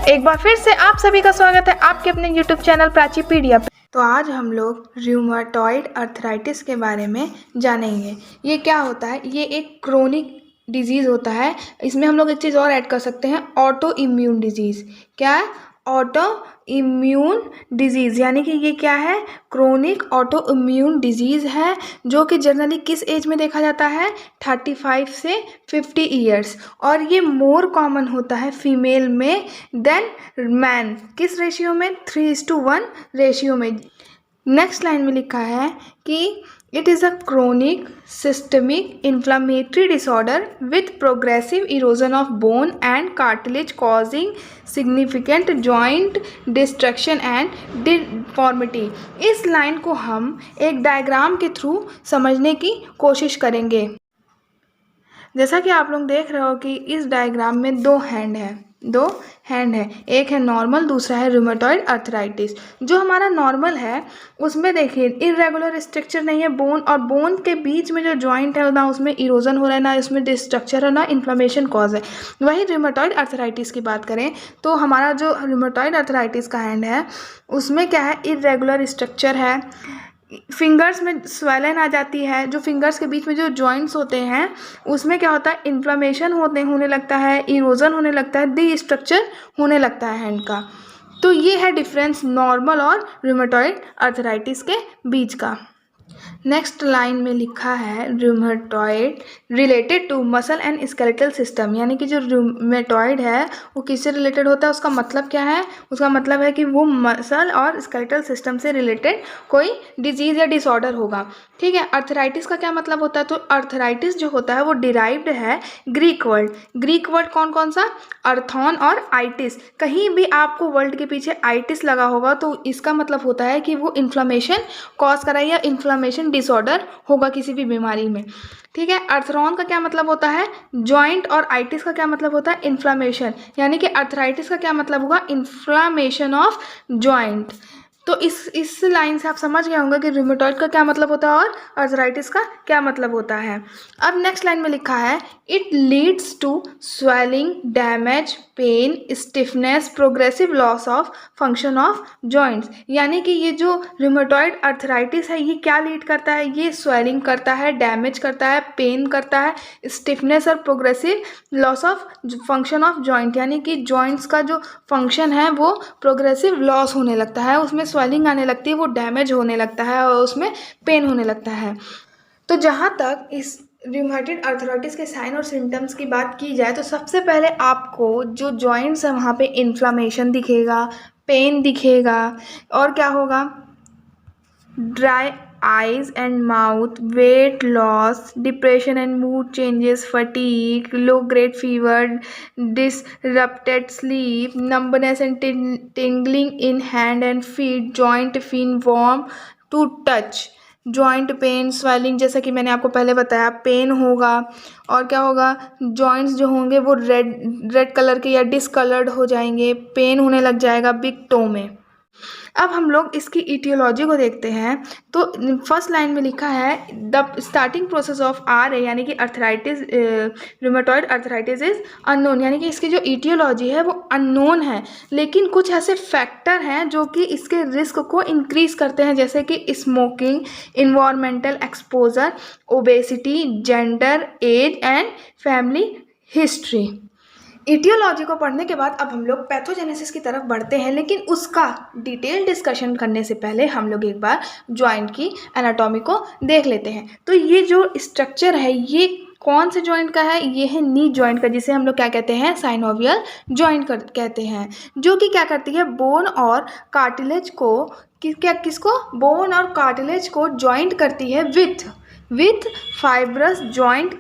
एक बार फिर से आप सभी का स्वागत है आपके अपने YouTube चैनल प्राचीपीडिया पे। तो आज हम लोग रूमेटॉइड अर्थराइटिस के बारे में जानेंगे। ये क्या होता है? ये एक क्रोनिक डिजीज़ होता है। इसमें हम लोग एक चीज़ और ऐड कर सकते हैं, ऑटो इम्यून डिजीज़। क्या है? ऑटो इम्यून डिजीज़, यानी कि ये क्या है? क्रोनिक ऑटो इम्यून डिजीज़ है, जो कि जनरली किस एज में देखा जाता है? 35 से 50 ईयर्स। और ये मोर कॉमन होता है फीमेल में देन मैन। किस रेशियो में? 3:1 रेशियो में। नेक्स्ट लाइन में लिखा है कि it is a chronic systemic inflammatory disorder with progressive erosion of bone and cartilage causing significant joint destruction and deformity. इस लाइन को हम एक डायग्राम के थ्रू समझने की कोशिश करेंगे। जैसा कि आप लोग देख रहे हो कि इस डायग्राम में दो हैंड है, एक है नॉर्मल, दूसरा है रूमेटॉइड अर्थराइटिस। जो हमारा नॉर्मल है उसमें देखिए इरेगुलर स्ट्रक्चर नहीं है बोन, और बोन के बीच में जो जॉइंट है ना उसमें इरोजन हो रहा है, ना इसमें डिस्ट्रक्चर है, ना इन्फ्लेमेशन कॉज है। वही रूमेटॉइड अर्थराइटिस की बात करें तो हमारा जो रूमेटॉइड अर्थराइटिस का हैंड है उसमें क्या है? इरेगुलर स्ट्रक्चर है, फिंगर्स में स्वेलन आ जाती है। जो फिंगर्स के बीच में जो जॉइंट्स होते हैं उसमें क्या होता है? इन्फ्लेमेशन होने लगता है, इरोजन होने लगता है, डी स्ट्रक्चर होने लगता है हैंड का। तो ये है डिफरेंस नॉर्मल और रूमेटॉइड अर्थराइटिस के बीच का। नेक्स्ट लाइन में लिखा है rheumatoid related to muscle and skeletal system, यानी कि जो रूमेटॉइड है वो किससे रिलेटेड होता है? उसका मतलब क्या है? उसका मतलब है कि वो मसल और स्केलेटल सिस्टम से रिलेटेड कोई डिजीज़ या डिसऑर्डर होगा। ठीक है। अर्थराइटिस का क्या मतलब होता है? तो अर्थराइटिस जो होता है वो डिराइव्ड है ग्रीक वर्ड कौन कौन सा? अर्थॉन और आइटिस। कहीं भी आपको वर्ल्ड के पीछे आइटिस लगा होगा तो इसका मतलब होता है कि वो इन्फ्लेमेशन कॉज कराए या इन्फ्लेमेशन डिसऑर्डर होगा किसी भी बीमारी में। ठीक है। अर्थरॉन का क्या मतलब होता है? जॉइंट, और आइटिस का क्या मतलब होता है? इन्फ्लेमेशन। यानी कि अर्थराइटिस का क्या मतलब होगा? Inflammation of joint. तो इस लाइन से आप समझ गए होंगे कि रूमेटॉइड का क्या मतलब होता है और अर्थराइटिस का क्या मतलब होता है। अब नेक्स्ट लाइन में लिखा है it leads to swelling, damage, pain, stiffness, progressive loss of function of joints. यानी कि ये जो रूमेटॉइड अर्थराइटिस है ये क्या लीड करता है? ये स्वेलिंग करता है, डैमेज करता है, पेन करता है, स्टिफनेस और progressive loss of function of joint. यानी कि जॉइंट्स का जो फंक्शन है वो प्रोग्रेसिव लॉस होने लगता है, उसमें स्वेलिंग आने लगती है, वो डैमेज होने लगता है और उसमें पेन होने लगता है। तो जहाँ तक इस रूमेटॉइड अर्थराइटिस के साइन और सिम्टम्स की बात की जाए तो सबसे पहले आपको जो जॉइंट्स है वहाँ पे इन्फ्लामेशन दिखेगा, पेन दिखेगा, और क्या होगा? Dry eyes and mouth, weight loss, depression and mood changes, fatigue, low grade fever, disrupted sleep, numbness and tingling in hand and feet, joint pain, warm to touch, joint pain, swelling, जैसा कि मैंने आपको पहले बताया, pen होगा, और क्या होगा? जॉइंट्स जो होंगे वो रेड कलर के या डिसकलर्ड हो जाएंगे, पेन होने लग जाएगा बिग टो में। अब हम लोग इसकी इटियोलॉजी को देखते हैं। तो फर्स्ट लाइन में लिखा है the starting process of R है, यानी कि arthritis, rheumatoid arthritis is unknown, यानी कि इसकी जो इटियोलॉजी है वो अननोन है, लेकिन कुछ ऐसे फैक्टर हैं जो कि इसके रिस्क को इंक्रीज करते हैं, जैसे कि smoking, environmental exposure, obesity, gender, age and family history. Aetiology को पढ़ने के बाद अब हम लोग पैथोजेनेसिस की तरफ बढ़ते हैं, लेकिन उसका डिटेल डिस्कशन करने से पहले हम लोग एक बार जॉइंट की एनाटॉमी को देख लेते हैं। तो ये जो स्ट्रक्चर है ये कौन से जॉइंट का है? ये है नी जॉइंट का, जिसे हम लोग क्या कहते हैं? साइनोवियल जॉइंट कहते हैं, जो कि क्या करती है? बोन और कार्टिलेज को किसको? बोन और कार्टिलेज को जॉइंट करती है विथ फाइब्रस जॉइंट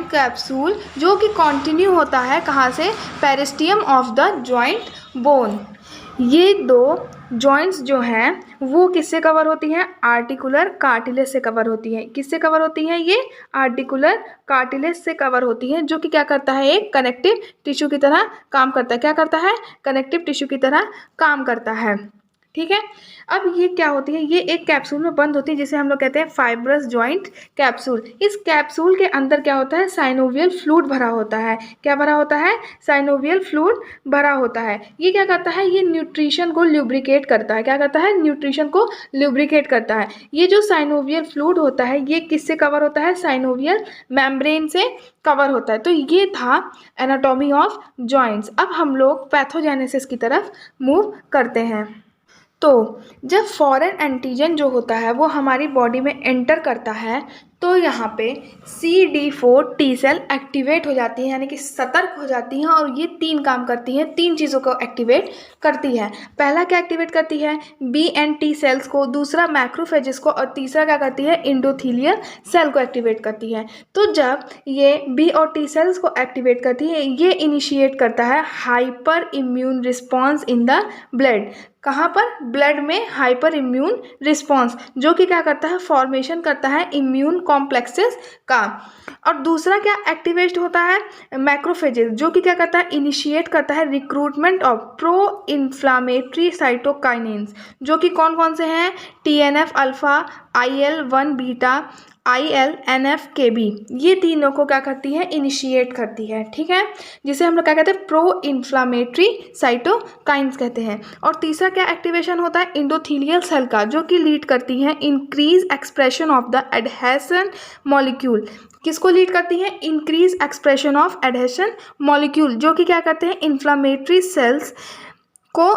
कैप्सूल, जो कि कंटिन्यू होता है कहाँ से? पेरिस्टियम ऑफ द जॉइंट बोन। ये दो जॉइंट्स जो हैं वो किससे कवर होती हैं? आर्टिकुलर कार्टिलेज से कवर होती है। किससे कवर होती हैं? ये आर्टिकुलर कार्टिलेज से कवर होती हैं, जो कि क्या करता है? एक कनेक्टिव टिश्यू की तरह काम करता है। क्या करता है? कनेक्टिव टिश्यू की तरह काम करता है। ठीक है। अब ये क्या होती है, ये एक कैप्सूल में बंद होती है जिसे हम लोग कहते हैं फाइब्रस जॉइंट कैप्सूल। इस कैप्सूल के अंदर क्या होता है, साइनोवियल फ्लूइड भरा होता है। क्या भरा होता है, साइनोवियल फ्लूइड भरा होता है। ये क्या करता है, ये न्यूट्रिशन को ल्यूब्रिकेट करता है। क्या करता है, न्यूट्रिशन को ल्यूब्रिकेट करता है। ये जो साइनोवियल फ्लूइड होता है ये किससे कवर होता है, साइनोवियल मेम्ब्रेन से कवर होता है। तो ये था एनाटॉमी ऑफ जॉइंट्स। अब हम लोग पैथोजेनेसिस की तरफ मूव करते हैं। तो जब फॉरेन एंटीजन जो होता है वो हमारी बॉडी में एंटर करता है तो यहाँ पे CD4 टी सेल एक्टिवेट हो जाती है, यानी कि सतर्क हो जाती हैं और ये 3 काम करती हैं, 3 चीज़ों को एक्टिवेट करती है। पहला क्या एक्टिवेट करती है, B एंड T सेल्स को, दूसरा मैक्रोफेजेस को, और तीसरा क्या करती है, इंडोथीलियल सेल को एक्टिवेट करती है। तो जब ये B और T सेल्स को एक्टिवेट करती है ये इनिशिएट करता है hyper immune response in the blood. कहाँ पर, ब्लड में हाइपर इम्यून रिस्पॉन्स, जो कि क्या करता है, फॉर्मेशन करता है इम्यून कॉम्प्लेक्सेस का। और दूसरा क्या एक्टिवेट होता है, मैक्रोफेजेस, जो कि क्या करता है, इनिशिएट करता है recruitment of pro inflammatory cytokinins, जो कि कौन कौन से हैं, TNF alpha, IL-1 beta, IL-NF-kB, ये तीनों को क्या करती है, इनिशिएट करती है। ठीक है, जिसे हम लोग क्या कहते हैं, प्रो इन्फ्लामेटरी साइटोकाइन्स कहते हैं। और तीसरा क्या एक्टिवेशन होता है, इंडोथीलियल सेल का, जो कि लीड करती है increase expression of the adhesion molecule. किसको लीड करती है, increase expression of adhesion molecule, जो कि क्या करते हैं, इन्फ्लामेटरी सेल्स को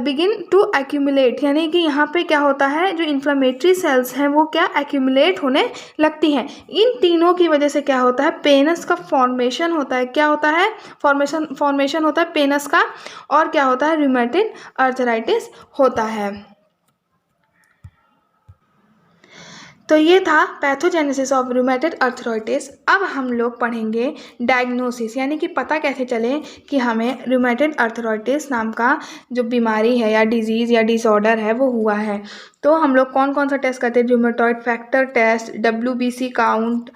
बिगिन टू एक्यूमुलेट, यानी कि यहाँ पे क्या होता है, जो इन्फ्लामेटरी सेल्स हैं वो क्या एक्यूमुलेट होने लगती हैं। इन तीनों की वजह से क्या होता है, पेनस का फॉर्मेशन होता है। क्या होता है, फॉर्मेशन होता है पेनस का, और क्या होता है, रूमेटॉइड अर्थराइटिस होता है। तो ये था पैथोजेनेसिस ऑफ रूमेटॉइड अर्थराइटिस। अब हम लोग पढ़ेंगे डायग्नोसिस, यानी कि पता कैसे चले कि हमें रूमेटॉइड अर्थराइटिस नाम का जो बीमारी है या डिजीज़ या डिसऑर्डर है वो हुआ है। तो हम लोग कौन कौन सा टेस्ट करते हैं, rheumatoid factor test, WBC count,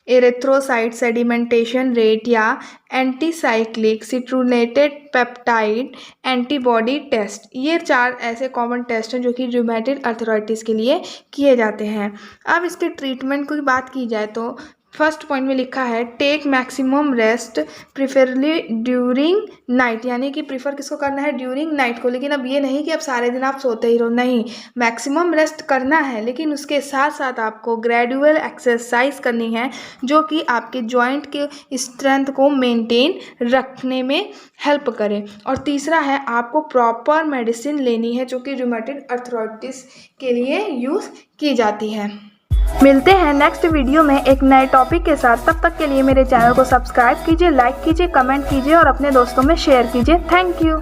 erythrocyte sedimentation rate या anticyclic citrullinated peptide antibody test. ये 4 ऐसे कॉमन टेस्ट हैं जो कि रूमेटॉइड अर्थराइटिस के लिए किए जाते हैं। अब इसके ट्रीटमेंट की बात की जाए तो फर्स्ट पॉइंट में लिखा है take maximum rest preferably during night, यानी कि प्रीफर किसको करना है, ड्यूरिंग नाइट को। लेकिन अब ये नहीं कि अब सारे दिन आप सोते ही रहो, नहीं, मैक्सिमम रेस्ट करना है, लेकिन उसके साथ साथ आपको ग्रेजुअल एक्सरसाइज करनी है जो कि आपके जॉइंट के स्ट्रेंथ को मेंटेन रखने में हेल्प करे। और तीसरा है आपको प्रॉपर मेडिसिन लेनी है जो कि रूमेटॉइड अर्थराइटिस के लिए यूज़ की जाती है। मिलते हैं नेक्स्ट वीडियो में एक नए टॉपिक के साथ। तब तक के लिए मेरे चैनल को सब्सक्राइब कीजिए, लाइक कीजिए, कमेंट कीजिए और अपने दोस्तों में शेयर कीजिए। Thank you.